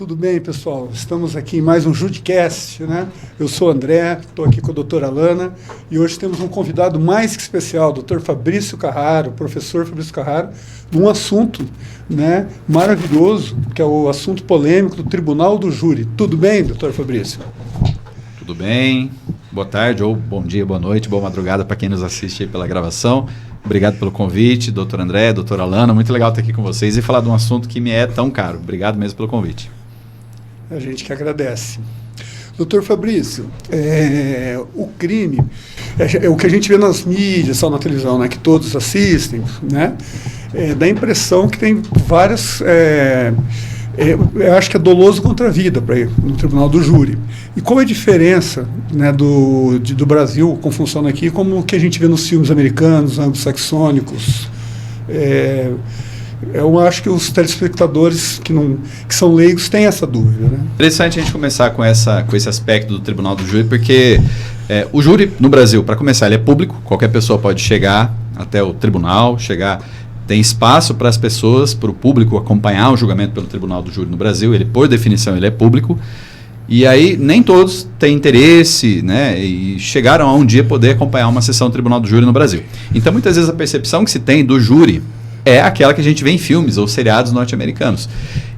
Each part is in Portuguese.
tudo bem, pessoal? Estamos aqui em mais um Judicast, né? Eu sou o André, estou aqui com a doutora Alana e hoje temos um convidado mais que especial, o doutor Fabrício Carraro, professor Fabrício Carraro, num assunto, né, maravilhoso, que é o assunto polêmico do Tribunal do Júri. Tudo bem, doutor Fabrício? Tudo bem, boa tarde, ou bom dia, boa noite, boa madrugada para quem nos assiste aí pela gravação. Obrigado pelo convite, doutor André, doutora Alana, muito legal estar aqui com vocês e falar de um assunto que me é tão caro. Obrigado mesmo pelo convite. A gente que agradece. Doutor Fabrício, o crime, é o que a gente vê nas mídias, só na televisão, né, que todos assistem, né, dá a impressão que tem várias... eu acho que é doloso contra a vida para ir no Tribunal do Júri. E qual é a diferença, né, do Brasil, como funciona aqui, como o que a gente vê nos filmes americanos, anglo-saxônicos? Eu acho que os telespectadores que são leigos têm essa dúvida, né? Interessante a gente começar com esse aspecto do Tribunal do Júri, porque o júri no Brasil, para começar, ele é público, qualquer pessoa pode chegar até o tribunal, tem espaço para as pessoas, para o público acompanhar o julgamento pelo Tribunal do Júri no Brasil. Ele, por definição, ele é público. E aí, nem todos têm interesse, né, e chegaram a um dia poder acompanhar uma sessão do Tribunal do Júri no Brasil. Então, muitas vezes, a percepção que se tem do júri é aquela que a gente vê em filmes ou seriados norte-americanos.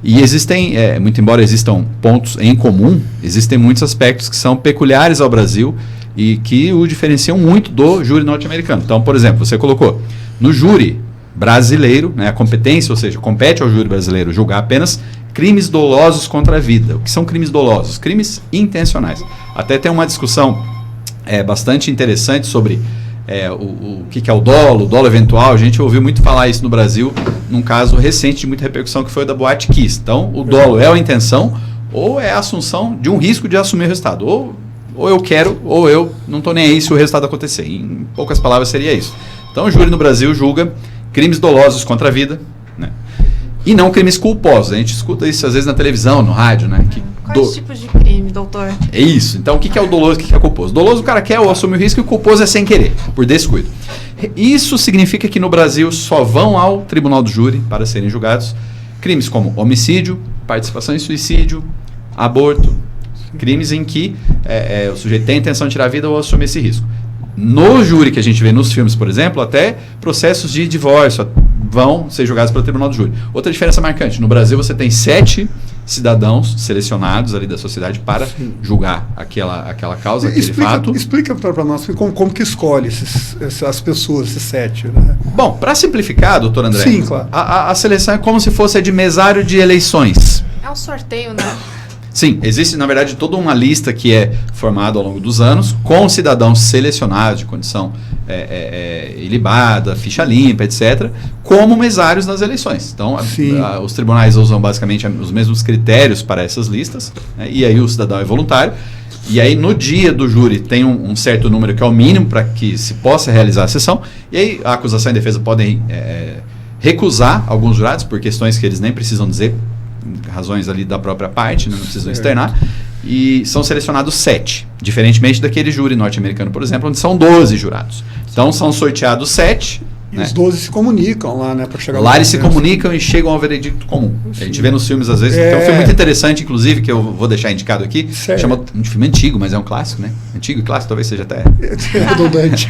E existem, muito embora existam pontos em comum, existem muitos aspectos que são peculiares ao Brasil e que o diferenciam muito do júri norte-americano. Então, por exemplo, você colocou no júri brasileiro, né, a competência, ou seja, compete ao júri brasileiro julgar apenas crimes dolosos contra a vida. O que são crimes dolosos? Crimes intencionais. Até tem uma discussão bastante interessante sobre o que é o dolo eventual. A gente ouviu muito falar isso no Brasil, num caso recente de muita repercussão, que foi o da Boate Kiss. Então, o dolo é a intenção ou é a assunção de um risco de assumir o resultado. Ou eu quero, ou eu não estou nem aí se o resultado acontecer. Em poucas palavras, seria isso. Então, o júri no Brasil julga crimes dolosos contra a vida, né? E não crimes culposos. A gente escuta isso às vezes na televisão, no rádio, né? Quais tipos de crime, doutor? É isso. Então, o que é o doloso e o que é o culposo? Doloso, o cara quer ou assume o risco, e o culposo é sem querer, por descuido. Isso significa que no Brasil só vão ao Tribunal do Júri para serem julgados crimes como homicídio, participação em suicídio, aborto, crimes em que o sujeito tem a intenção de tirar a vida ou assume esse risco. No júri que a gente vê nos filmes, por exemplo, até processos de divórcio vão ser julgados pelo Tribunal do Júri. Outra diferença marcante, no Brasil você tem 7 cidadãos selecionados ali da sociedade para julgar aquela causa, aquele fato. Explica para nós como que escolhe essas pessoas, esses 7. Né? Bom, para simplificar, doutor André, sim, claro. A seleção é como se fosse a de mesário de eleições. É um sorteio, né? Sim, existe, na verdade, toda uma lista que é formada ao longo dos anos com cidadãos selecionados de condição ilibada, ficha limpa, etc., como mesários nas eleições. Então, os tribunais usam basicamente os mesmos critérios para essas listas, né, e aí o cidadão é voluntário. E aí, no dia do júri, tem um certo número que é o mínimo para que se possa realizar a sessão, e aí a acusação e a defesa podem recusar alguns jurados por questões que eles nem precisam dizer, razões ali da própria parte, né, não precisam externar, e são selecionados 7, diferentemente daquele júri norte-americano, por exemplo, onde são 12 jurados. Então são sorteados 7. E os 12 se comunicam lá, né, para chegar lá. Eles se comunicam e chegam ao veredicto comum. Sim. A gente vê nos filmes às vezes. Tem um filme muito interessante, inclusive, que eu vou deixar indicado aqui. Chama um filme antigo, mas é um clássico, né? Antigo e clássico, talvez seja até redundante.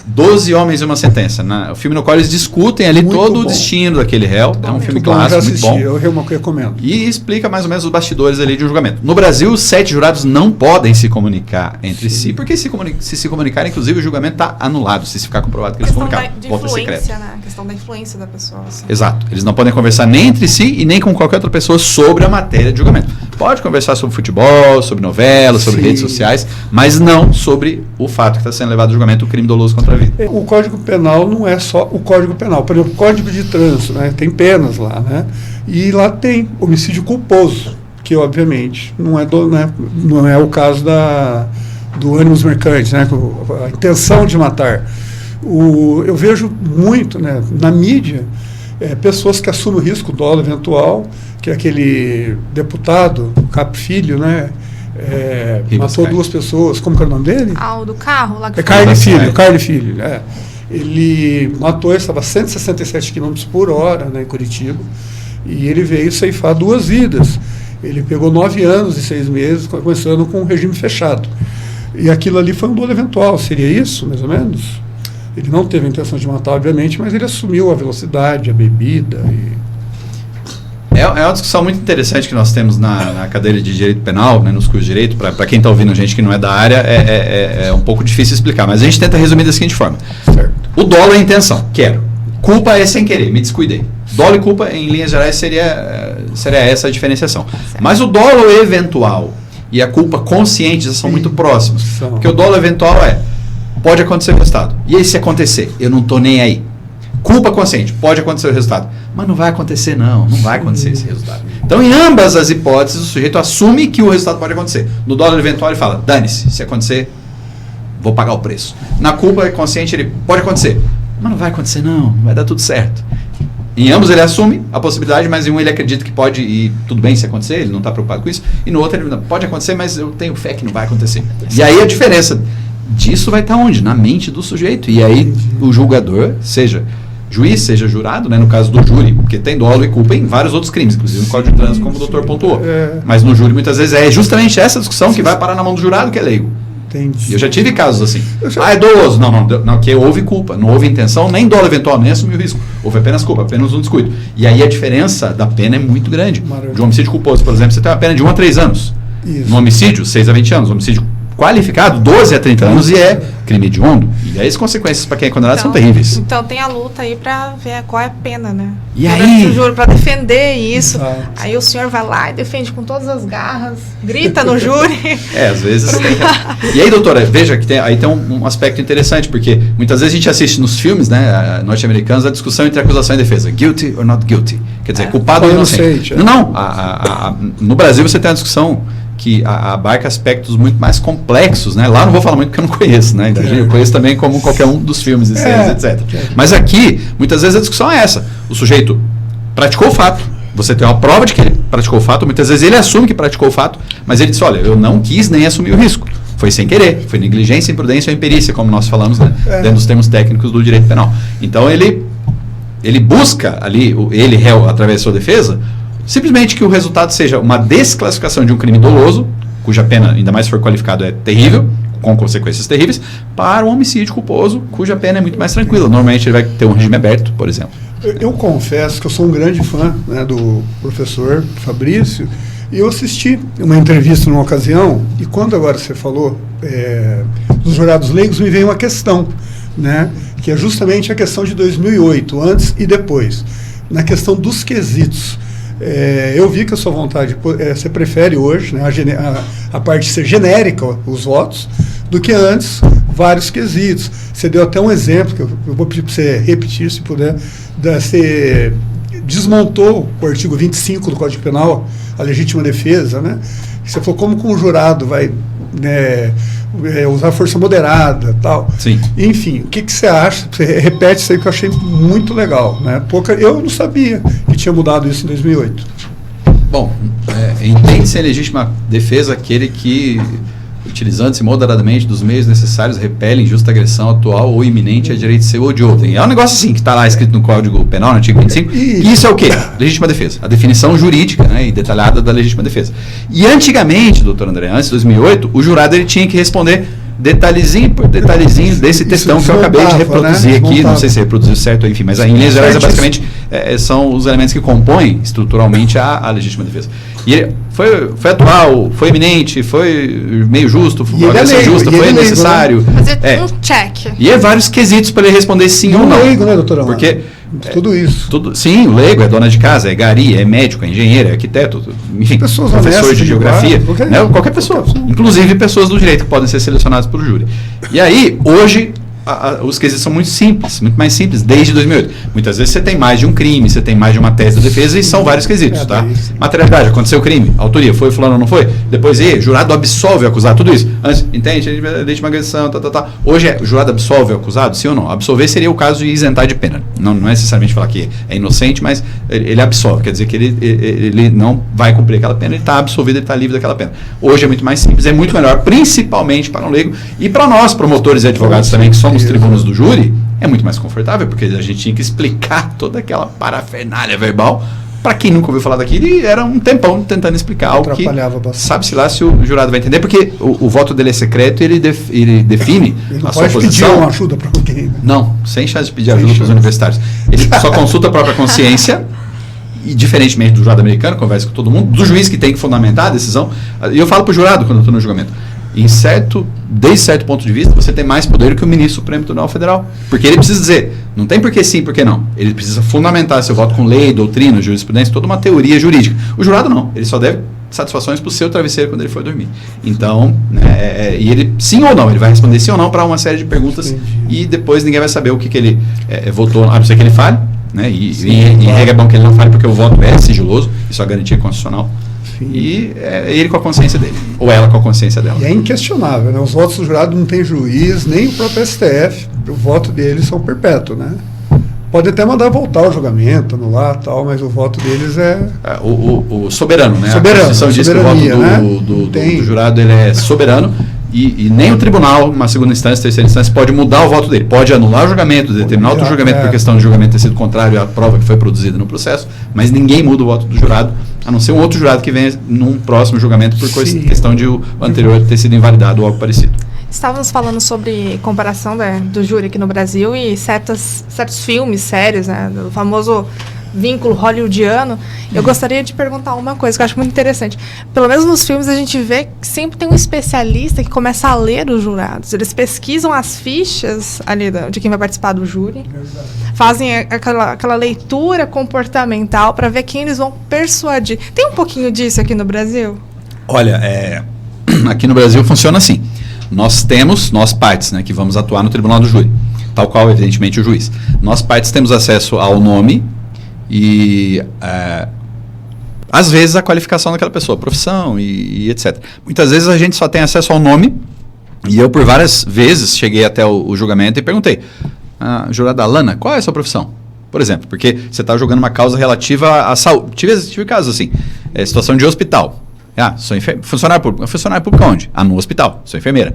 12 Homens e uma Sentença, né? O filme no qual eles discutem ali muito todo bom. O destino daquele réu. É um filme clássico, muito bom. Eu recomendo. E explica mais ou menos os bastidores ali de um julgamento. No Brasil, os 7 jurados não podem se comunicar entre si, porque se comunicarem, inclusive, o julgamento está anulado, se ficar comprovado que eles se comunicaram. Volta secreta. Né? A questão da influência da pessoa. Assim. Exato. Eles não podem conversar nem entre si e nem com qualquer outra pessoa sobre a matéria de julgamento. Pode conversar sobre futebol, sobre novelas, sobre redes sociais, mas não sobre o fato que está sendo levado a julgamento, o crime doloso contra a vida. O Código Penal não é só o Código Penal. Por exemplo, o Código de Trânsito, né, tem penas lá, né? E lá tem homicídio culposo, que obviamente não é o caso do ânimos mercante, né, a intenção de matar. Eu vejo muito, né, na mídia pessoas que assumem o risco, dolo eventual, que é aquele deputado, Capo Filho, né, matou 2 pessoas. Como que era o nome dele? O do carro lá que Carne Filho. Ele matou, ele estava a 167 km por hora, né, em Curitiba, e ele veio ceifar 2 vidas. Ele pegou 9 anos e 6 meses, começando com um regime fechado. E aquilo ali foi um dolo eventual, seria isso, mais ou menos? Ele não teve a intenção de matar, obviamente, mas ele assumiu a velocidade, a bebida. É uma discussão muito interessante que nós temos na cadeira de direito penal, né, nos cursos de direito. Para quem está ouvindo a gente que não é da área, é um pouco difícil explicar, mas a gente tenta resumir da seguinte forma. Certo. O dolo é a intenção, quero. Culpa é sem querer, me descuidei. Dolo e culpa, em linhas gerais, seria essa a diferenciação. Certo. Mas o dolo eventual e a culpa consciente já são muito próximos. Porque o dolo eventual pode acontecer o resultado. E aí, se acontecer, eu não estou nem aí. Culpa consciente, pode acontecer o resultado. Mas não vai acontecer, não vai acontecer esse resultado. Então, em ambas as hipóteses, o sujeito assume que o resultado pode acontecer. No dolo eventual, ele fala, dane-se, se acontecer, vou pagar o preço. Na culpa consciente, ele pode acontecer. Mas não vai acontecer, não vai dar tudo certo. Em ambos ele assume a possibilidade, mas em um ele acredita que pode e tudo bem se acontecer, ele não está preocupado com isso. E no outro ele pode acontecer, mas eu tenho fé que não vai acontecer. E aí a diferença disso vai estar onde? Na mente do sujeito. E aí o julgador, seja juiz, seja jurado, né, no caso do júri, porque tem dolo e culpa em vários outros crimes, inclusive no Código de Trânsito, como o doutor pontuou. Mas no júri muitas vezes é justamente essa discussão que vai parar na mão do jurado, que é leigo. Entendi. Eu já tive casos assim. É doloso. Não, que houve culpa. Não houve intenção, nem dolo eventual, nem assumiu o risco. Houve apenas culpa, apenas um descuido. E aí a diferença da pena é muito grande. Maravilha. De um homicídio culposo, por exemplo, você tem uma pena de 1 a 3 anos. Isso. No homicídio, 6 a 20 anos. No homicídio qualificado, 12 a 30 anos, e é crime hediondo. E aí as consequências para quem é condenado são terríveis. Então tem a luta aí para ver qual é a pena, né? E aí? O júri para defender isso. Exato. Aí o senhor vai lá e defende com todas as garras, grita no júri. Às vezes tem. E aí, doutora, veja que aí tem um aspecto interessante, porque muitas vezes a gente assiste nos filmes, né, norte-americanos, a discussão entre acusação e defesa. Guilty or not guilty. Quer dizer, culpado ou inocente. Não. No Brasil você tem uma discussão que abarca aspectos muito mais complexos, né? Lá não vou falar muito porque eu não conheço, né? Eu conheço também como qualquer um dos filmes e séries, etc. Mas aqui, muitas vezes a discussão é essa. O sujeito praticou o fato, você tem uma prova de que ele praticou o fato, muitas vezes ele assume que praticou o fato, mas ele diz, olha, eu não quis nem assumir o risco. Foi sem querer, foi negligência, imprudência ou imperícia, como nós falamos, né? Dentro dos termos técnicos do direito penal. Então ele busca ali, ele réu, através da sua defesa, simplesmente que o resultado seja uma desclassificação de um crime doloso, cuja pena, ainda mais se for qualificado, é terrível, com consequências terríveis, para um homicídio culposo, cuja pena é muito mais tranquila. Normalmente ele vai ter um regime aberto, por exemplo. Eu confesso que eu sou um grande fã, né, do professor Fabrício, e eu assisti uma entrevista numa ocasião, e quando agora você falou dos jurados leigos, me veio uma questão, né, que é justamente a questão de 2008, antes e depois, na questão dos quesitos. Eu vi que a sua vontade, você prefere hoje, né, a parte de ser genérica, os votos, do que antes, vários quesitos. Você deu até um exemplo, que eu vou pedir para você repetir, se puder. Você desmontou o artigo 25 do Código Penal, a legítima defesa, né? Você falou como que um jurado vai, né, usar força moderada, tal. Sim. Enfim, o que você acha? Você repete isso aí que eu achei muito legal, né? Eu não sabia que tinha mudado isso em 2008. Bom, entende-se em legítima defesa aquele que, utilizando-se moderadamente dos meios necessários, repele injusta agressão atual ou iminente a direito seu ou de outrem. É um negócio assim que está lá escrito no Código Penal, no artigo 25. E isso é o quê? Legítima defesa. A definição jurídica, né, e detalhada da legítima defesa. E antigamente, doutor André, antes de 2008, o jurado ele tinha que responder detalhezinho por detalhezinho desse textão que eu acabei de reproduzir, né, aqui. Não sei se reproduziu certo, enfim, mas em linhas gerais, basicamente, são os elementos que compõem estruturalmente a legítima defesa. E foi atual, foi eminente, foi meio justo, foi justa, foi necessário. Fazer um check. E vários quesitos para ele responder sim ou não. Leigo, né, doutor Amaro? Porque tudo isso. Sim, o leigo é dona de casa, é gari, é médico, é engenheiro, é arquiteto, enfim, professor de geografia, qualquer pessoa. Inclusive pessoas do direito que podem ser selecionadas pelo júri. E aí, hoje, os quesitos são muito simples, muito mais simples, desde 2008. Muitas vezes você tem mais de um crime, você tem mais de uma tese de defesa e são vários quesitos, tá? Materialidade, aconteceu o crime, autoria, foi fulano ou não foi? Depois, jurado absolve o acusado, tudo isso. Antes, entende? Legítima agressão, Hoje, o jurado absolve o acusado, sim ou não? Absolver seria o caso de isentar de pena. Não é necessariamente falar que é inocente, mas ele absolve, quer dizer que ele não vai cumprir aquela pena, ele está absolvido, ele está livre daquela pena. Hoje é muito mais simples, é muito melhor, principalmente para um leigo e para nós, promotores e advogados também, que somos tribunos do júri, é muito mais confortável, porque a gente tinha que explicar toda aquela parafernália verbal para quem nunca ouviu falar daquilo, era um tempão tentando explicar algo que sabe-se lá se o jurado vai entender, porque o voto dele é secreto e ele define ele a sua posição. Ele pode pedir uma ajuda para alguém. Né? Não, sem chance de pedir ajuda para os universitários. Ele só consulta a própria consciência, e diferentemente do jurado americano, conversa com todo mundo, do juiz que tem que fundamentar a decisão. E eu falo para o jurado quando eu estou no julgamento. Desde certo ponto de vista, você tem mais poder que o ministro do Supremo Tribunal Federal. Porque ele precisa dizer, não tem por que sim, por que não. Ele precisa fundamentar seu voto com lei, doutrina, jurisprudência, toda uma teoria jurídica. O jurado não, ele só deve satisfações para o seu travesseiro quando ele for dormir. Então, e ele, sim ou não, ele vai responder sim ou não para uma série de perguntas. Entendi. E depois ninguém vai saber o que ele votou, a não ser que ele fale. Né? Em regra é bom que ele não fale, porque o voto é sigiloso, isso é a garantia constitucional. Sim. E ele com a consciência dele, ou ela com a consciência dela. E é inquestionável, né? Os votos do jurado não tem juiz, nem o próprio STF, o voto deles são perpétuos, né? Pode até mandar voltar o julgamento, anular tal, mas o voto deles é... O soberano, né? Soberano, a Constituição diz que o voto né? do jurado ele é soberano. E nem o tribunal, uma segunda instância, terceira instância, pode mudar o voto dele. Pode anular o julgamento, determinar outro julgamento por questão de julgamento ter sido contrário à prova que foi produzida no processo, mas ninguém muda o voto do jurado, a não ser um outro jurado que venha num próximo julgamento por questão de o anterior ter sido invalidado ou algo parecido. Estávamos falando sobre comparação do júri aqui no Brasil e certos filmes, séries, né, do famoso vínculo hollywoodiano. Eu gostaria de perguntar uma coisa que eu acho muito interessante. Pelo menos nos filmes a gente vê que sempre tem um especialista que começa a ler os jurados. Eles pesquisam as fichas ali de quem vai participar do júri, fazem aquela leitura comportamental para ver quem eles vão persuadir. Tem um pouquinho disso aqui no Brasil? Olha, aqui no Brasil funciona assim. Nós partes, né, que vamos atuar no tribunal do júri, tal qual, evidentemente, o juiz. Nós partes temos acesso ao nome e, às vezes, a qualificação daquela pessoa, profissão e etc. Muitas vezes a gente só tem acesso ao nome, e eu, por várias vezes, cheguei até o julgamento e perguntei, jurada Alana, qual é a sua profissão? Por exemplo, porque você está julgando uma causa relativa à saúde. Tive casos assim, situação de hospital. Sou funcionário público. Funcionário público onde? No hospital. Sou enfermeira.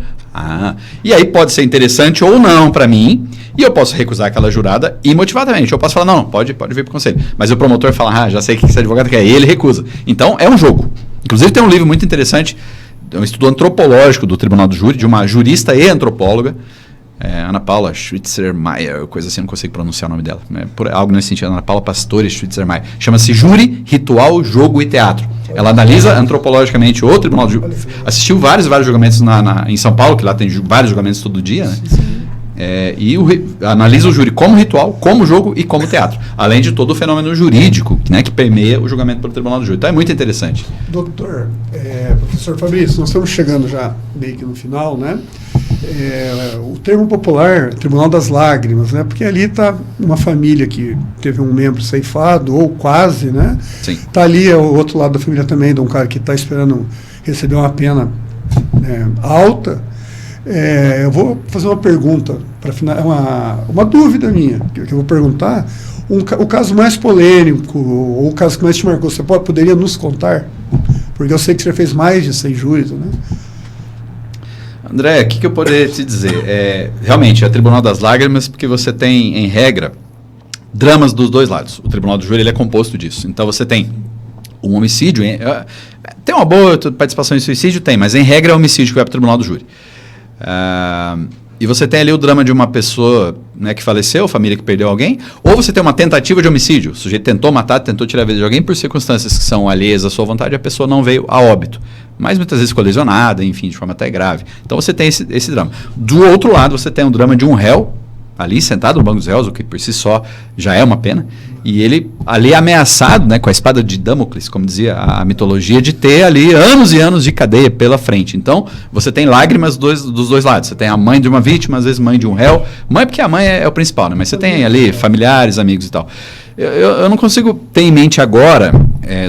E aí pode ser interessante ou não para mim, e eu posso recusar aquela jurada imotivadamente. Eu posso falar, não, pode vir para o conselho. Mas o promotor fala, já sei que esse advogado quer, e ele recusa. Então, é um jogo. Inclusive, tem um livro muito interessante, um estudo antropológico do Tribunal do Júri, de uma jurista e antropóloga, Ana Paula Schweitzer-Meyer, coisa assim, não consigo pronunciar o nome dela. Por algo nesse sentido, Ana Paula Pastore Schweitzer-Meyer. Chama-se Júri, Ritual, Jogo e Teatro. Ela analisa antropologicamente o Tribunal do Júri. Assistiu vários julgamentos em São Paulo, que lá tem vários julgamentos todo dia, né? E analisa o júri como ritual, como jogo e como teatro. Além de todo o fenômeno jurídico, né, que permeia o julgamento pelo Tribunal do Júri. Então é muito interessante. Doutor, professor Fabrício, nós estamos chegando já meio que no final, né? O termo popular, Tribunal das Lágrimas, né? Porque ali está uma família que teve um membro ceifado, ou quase, né? Sim. Está ali o outro lado da família também, de um cara que está esperando receber uma pena alta. Eu vou fazer uma pergunta, uma dúvida minha, que eu vou perguntar. O caso mais polêmico, ou o caso que mais te marcou, você poderia nos contar? Porque eu sei que você já fez mais de 100 júris, né? André, o que eu poderia te dizer? Realmente, é Tribunal das Lágrimas, porque você tem, em regra, dramas dos dois lados. O Tribunal do Júri ele é composto disso. Então, você tem um homicídio. Tem uma boa participação em suicídio? Tem, mas, em regra, é homicídio que vai para o Tribunal do Júri. E você tem ali o drama de uma pessoa, né, que faleceu, família que perdeu alguém, ou você tem uma tentativa de homicídio. O sujeito tentou matar, tentou tirar a vida de alguém por circunstâncias que são alheias à sua vontade, a pessoa não veio a óbito. Mas muitas vezes ficou lesionada, enfim, de forma até grave. Então você tem esse drama. Do outro lado, você tem um drama de um réu, ali sentado no banco dos réus, o que por si só já é uma pena, e ele ali ameaçado, né, com a espada de Damocles, como dizia a mitologia, de ter ali anos e anos de cadeia pela frente. Então, você tem lágrimas dos dois lados. Você tem a mãe de uma vítima, às vezes mãe de um réu. Mãe porque a mãe é o principal, né? Mas você tem ali familiares, amigos e tal. Eu não consigo ter em mente agora,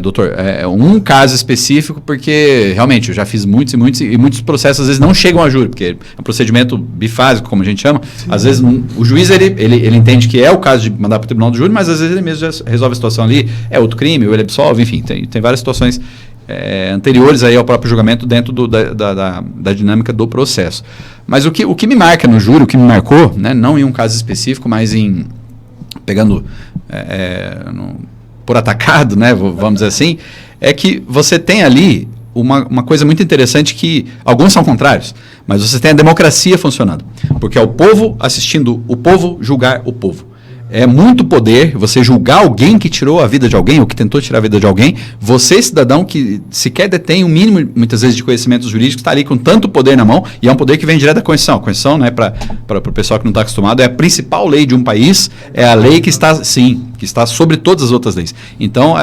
doutor, um caso específico, porque realmente eu já fiz muitos processos às vezes não chegam a júri, porque é um procedimento bifásico, como a gente chama. Sim. Às vezes o juiz ele entende que é o caso de mandar para o tribunal do júri, mas às vezes ele mesmo já resolve a situação ali, é outro crime, ou ele absolve, enfim, tem várias situações anteriores aí ao próprio julgamento dentro da dinâmica do processo. Mas o que me marca no júri, o que me marcou, né, não em um caso específico, mas pegando por atacado, né, vamos dizer assim, é que você tem ali uma coisa muito interessante que alguns são contrários, mas você tem a democracia funcionando, porque é o povo assistindo o povo julgar o povo. É muito poder você julgar alguém que tirou a vida de alguém ou que tentou tirar a vida de alguém. Você, cidadão, que sequer detém o mínimo, muitas vezes, de conhecimentos jurídicos, está ali com tanto poder na mão, e é um poder que vem direto da Constituição. A Constituição, né, para o pessoal que não está acostumado, é a principal lei de um país, é a lei que está, sim, que está sobre todas as outras leis. Então,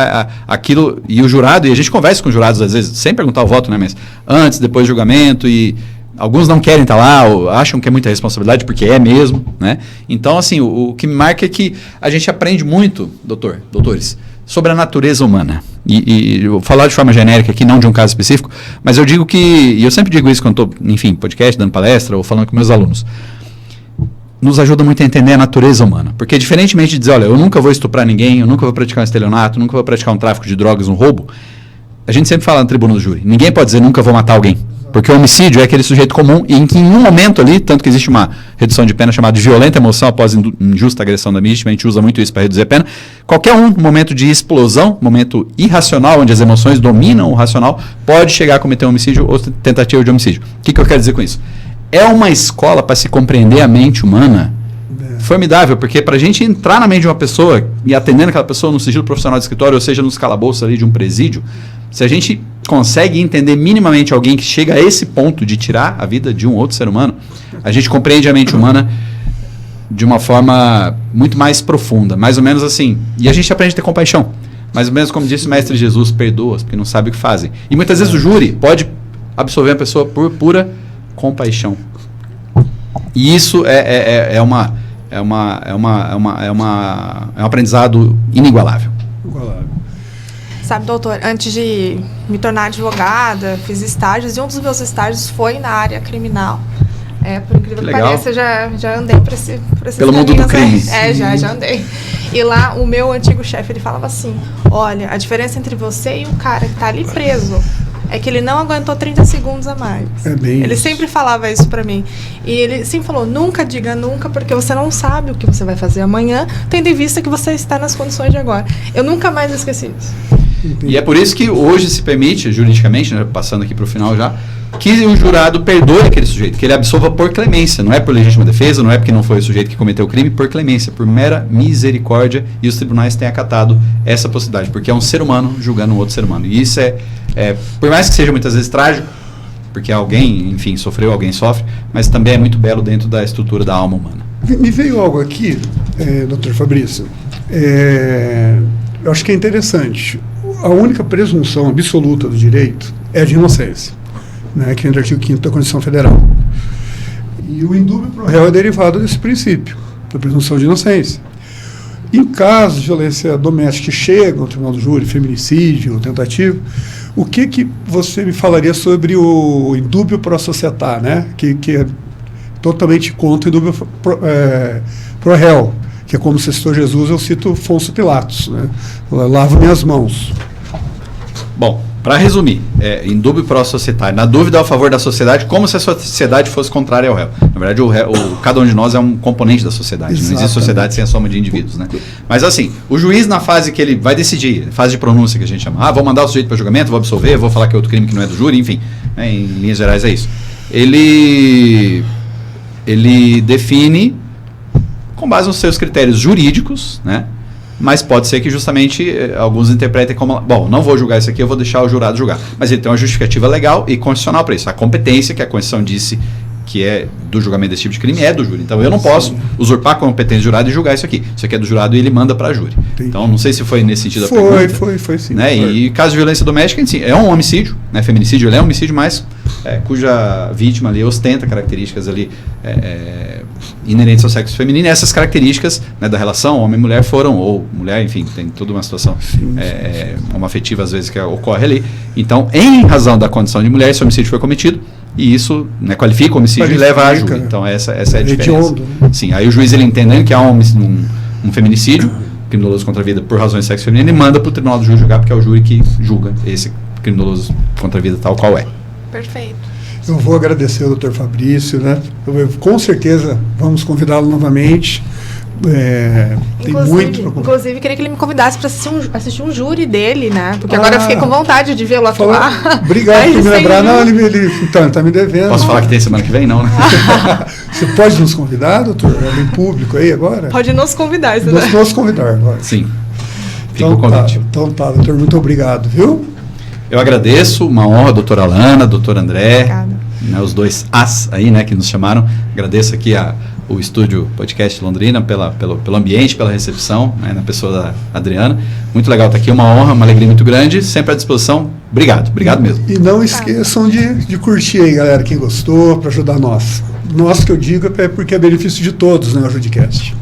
aquilo, e o jurado, e a gente conversa com os jurados, às vezes, sem perguntar o voto, né, mas antes, depois do julgamento, e alguns não querem estar lá, ou acham que é muita responsabilidade, porque é mesmo, né? Então, assim, o que me marca é que a gente aprende muito, doutores, sobre a natureza humana. E eu vou falar de forma genérica aqui, não de um caso específico, mas eu digo que, e eu sempre digo isso quando estou, enfim, podcast, dando palestra, ou falando com meus alunos, nos ajuda muito a entender a natureza humana. Porque, diferentemente de dizer, olha, eu nunca vou estuprar ninguém, eu nunca vou praticar um estelionato, nunca vou praticar um tráfico de drogas, um roubo, a gente sempre fala no tribunal do júri, ninguém pode dizer nunca vou matar alguém. Porque o homicídio é aquele sujeito comum em que, em um momento ali, tanto que existe uma redução de pena chamada de violenta emoção após injusta agressão da vítima, a gente usa muito isso para reduzir a pena. Qualquer momento de explosão, momento irracional, onde as emoções dominam o racional, pode chegar a cometer um homicídio ou tentativa de homicídio. O que eu quero dizer com isso? É uma escola para se compreender a mente humana formidável, porque para a gente entrar na mente de uma pessoa e atendendo aquela pessoa no sigilo profissional de escritório, ou seja, nos calabouços ali de um presídio, se a gente consegue entender minimamente alguém que chega a esse ponto de tirar a vida de um outro ser humano, a gente compreende a mente humana de uma forma muito mais profunda, mais ou menos assim. E a gente aprende a ter compaixão. Mais ou menos como disse o Mestre Jesus, perdoa-os, porque não sabe o que fazem. E muitas vezes o júri pode absolver a pessoa por pura compaixão. E isso é um aprendizado inigualável. Sabe, doutor, antes de me tornar advogada, fiz estágios, e um dos meus estágios foi na área criminal. Por incrível que pareça, eu já andei por esses pelo mundo do crime. Já andei. E lá, o meu antigo chefe, ele falava assim, olha, a diferença entre você e o cara que está ali preso é que ele não aguentou 30 segundos a mais. Ele sempre falava isso pra mim. E ele sempre falou, nunca diga nunca, porque você não sabe o que você vai fazer amanhã, tendo em vista que você está nas condições de agora. Eu nunca mais esqueci isso. E é por isso que hoje se permite, juridicamente, né, passando aqui para o final já, que o jurado perdoe aquele sujeito, que ele absolva por clemência, não é por legítima defesa, não é porque não foi o sujeito que cometeu o crime, por clemência, por mera misericórdia, e os tribunais têm acatado essa possibilidade, porque é um ser humano julgando um outro ser humano. E isso por mais que seja muitas vezes trágico, porque alguém, enfim, sofreu, alguém sofre, mas também é muito belo dentro da estrutura da alma humana. Me veio algo aqui, doutor Fabrício, eu acho que é interessante. A única presunção absoluta do direito é a de inocência, né, que é no artigo 5º da Constituição Federal. E o indúbio pro réu é derivado desse princípio, da presunção de inocência. Em casos de violência doméstica que chegam ao tribunal do júri, feminicídio, tentativa, o que você me falaria sobre o indúbio pro societá, né, que é totalmente contra o indúbio pro réu, que é como se citou Jesus, eu cito Fonso Pilatos, né, lavo minhas mãos. Bom, para resumir, indúbio pro societário, na dúvida a favor da sociedade, como se a sociedade fosse contrária ao réu. Na verdade, cada um de nós é um componente da sociedade, Exatamente. Não existe sociedade sem a soma de indivíduos, né? Mas assim, o juiz na fase que ele vai decidir, fase de pronúncia que a gente chama, vou mandar o sujeito para julgamento, vou absolver, vou falar que é outro crime que não é do júri, enfim, né, em linhas gerais é isso. Ele define com base nos seus critérios jurídicos, né? Mas pode ser que justamente alguns interpretem como, bom, não vou julgar isso aqui, eu vou deixar o jurado julgar. Mas ele tem uma justificativa legal e constitucional para isso. A competência que a Constituição disse que é do julgamento desse tipo de crime é do júri. Então eu não posso usurpar a competência do jurado e julgar isso aqui. Isso aqui é do jurado e ele manda para a júri. Entendi. Então não sei se foi nesse sentido a pergunta. Foi sim. Né? Foi. E caso de violência doméstica, sim, é um homicídio, né? Feminicídio ele é um homicídio, mas cuja vítima ali ostenta características ali inerentes ao sexo feminino, e essas características, né, da relação homem e mulher foram, ou mulher, enfim, tem toda uma situação homoafetiva às vezes que ocorre ali. Então, em razão da condição de mulher, esse homicídio foi cometido, e isso, né, qualifica o homicídio e leva a júri. Então, essa é a diferença. Sim, aí o juiz, ele entendendo que há um feminicídio, crime doloso contra a vida por razões de sexo feminino, ele manda para o tribunal do júri julgar, porque é o júri que julga esse crime doloso contra a vida tal qual é. Perfeito. Eu vou agradecer ao Dr. Fabrício, né? Com certeza vamos convidá-lo novamente Tem muito pra contar. Inclusive, queria que ele me convidasse para assistir um júri dele, né? Porque agora eu fiquei com vontade de vê-lo atuar. Obrigado por me lembrar. Não, então, ele tá me devendo. Posso falar que tem semana que vem? Não, né? Você pode nos convidar, doutor? Em público aí agora? Pode nos convidar. Nos convidar agora. Sim. Fica Então, o convite. Então tá, doutor, muito obrigado, viu? Eu agradeço, uma honra, doutora Alana, doutor André, Obrigada. Os dois as aí, né, que nos chamaram. Agradeço aqui o Estúdio Podcast Londrina pelo ambiente, pela recepção, né, na pessoa da Adriana. Muito legal estar aqui, uma honra, uma alegria muito grande, sempre à disposição. Obrigado mesmo. E não esqueçam de curtir aí, galera, quem gostou, para ajudar nós. Nós que eu digo é porque é benefício de todos, né, o Judicast.